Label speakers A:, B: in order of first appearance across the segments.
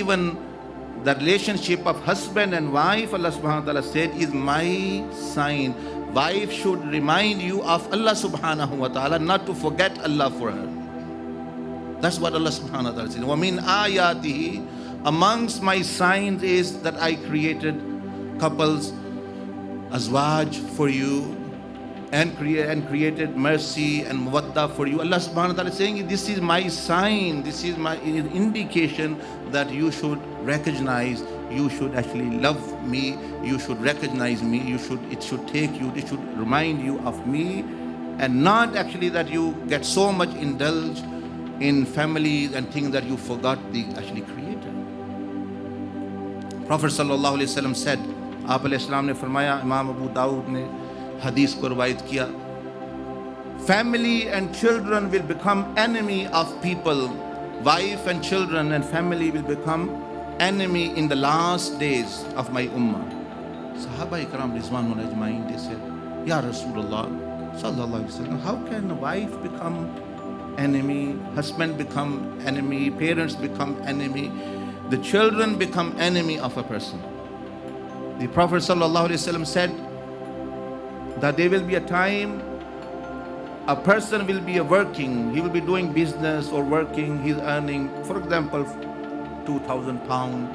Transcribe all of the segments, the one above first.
A: even the relationship of husband and wife, Allah subhanahu wa ta'ala said, is my sign. Wife should remind you of Allah subhanahu wa ta'ala, not to forget Allah for her. That's what Allah subhanahu wa ta'ala says. وَمِنْ آيَاتِهِ, amongst my signs is that I created couples, azwaj for you, and created mercy and mawadda for you. Allah subhanahu wa ta'ala is saying, this is my sign, this is my indication that you should recognize, you should actually love me, you should recognize me, it should remind you of me, and not actually that you get so much indulged in families and things that you forgot the actually creator. Prophet sallallahu alaihi wasallam said, आप अलैहिस्सलाम ने फरमाया, इमाम अबू दाऊद ने हदीस को रिवायत किया, family and children will become enemy of people. Wife and children and family will become enemy in the last days of my ummah. Sahaba ikram rizwanul ajmain, they said, Ya Rasulullah sallallahu alaihi wasallam, how can a wife become enemy, husband become enemy, parents become enemy, the children become enemy of a person? The Prophet sallallahu alaihi wasallam said that there will be a time a person will be working, he will be doing business or working, he's earning, for example, 2,000 pounds,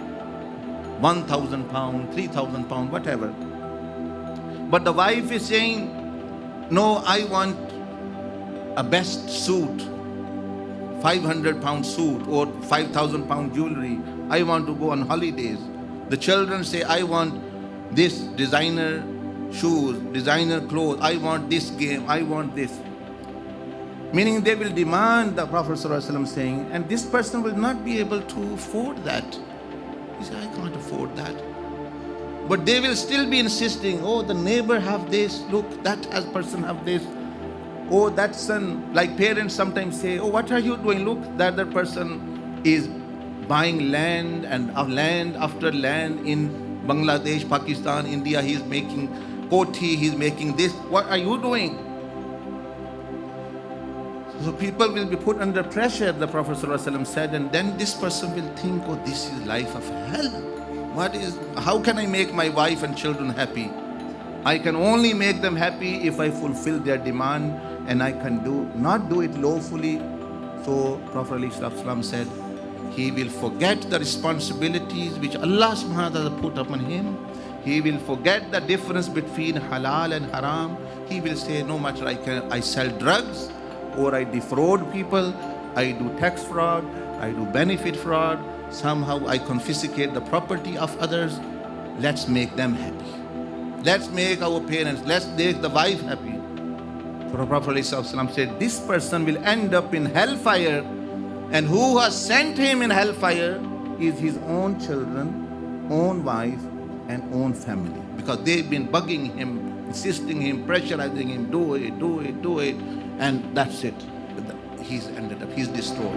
A: 1,000 pounds, 3,000 pounds, whatever. But the wife is saying, no, I want a best suit, 500 pound suit or 5,000 pound jewelry. I want to go on holidays. The children say, I want this designer shoes, designer clothes, I want this game, I want this. Meaning they will demand, the Prophet ﷺ saying, and this person will not be able to afford that. He said, I can't afford that. But they will still be insisting, oh, the neighbor have this, look, that person have this. Oh, that son, like parents sometimes say, oh, what are you doing? Look, the other person is buying land and land after land in Bangladesh, Pakistan, India. He's making koti, he's making this. What are you doing? So people will be put under pressure, the Prophet ﷺ said, and then this person will think, oh, this is life of hell. How can I make my wife and children happy? I can only make them happy if I fulfill their demand, and I can not do it lawfully. So Prophet ﷺ said, he will forget the responsibilities which Allah subhanahu wa ta'ala put upon him. He will forget the difference between halal and haram. He will say, no matter I sell drugs, or I defraud people, I do tax fraud, I do benefit fraud, somehow I confiscate the property of others. Let's make them happy. Let's make our parents, let's make the wife happy. So the Prophet ﷺ said, this person will end up in hellfire, and who has sent him in hellfire is his own children, own wife, and own family. Because they've been bugging him, insisting him, pressurizing him, do it, and that's it. He's ended up, he's destroyed.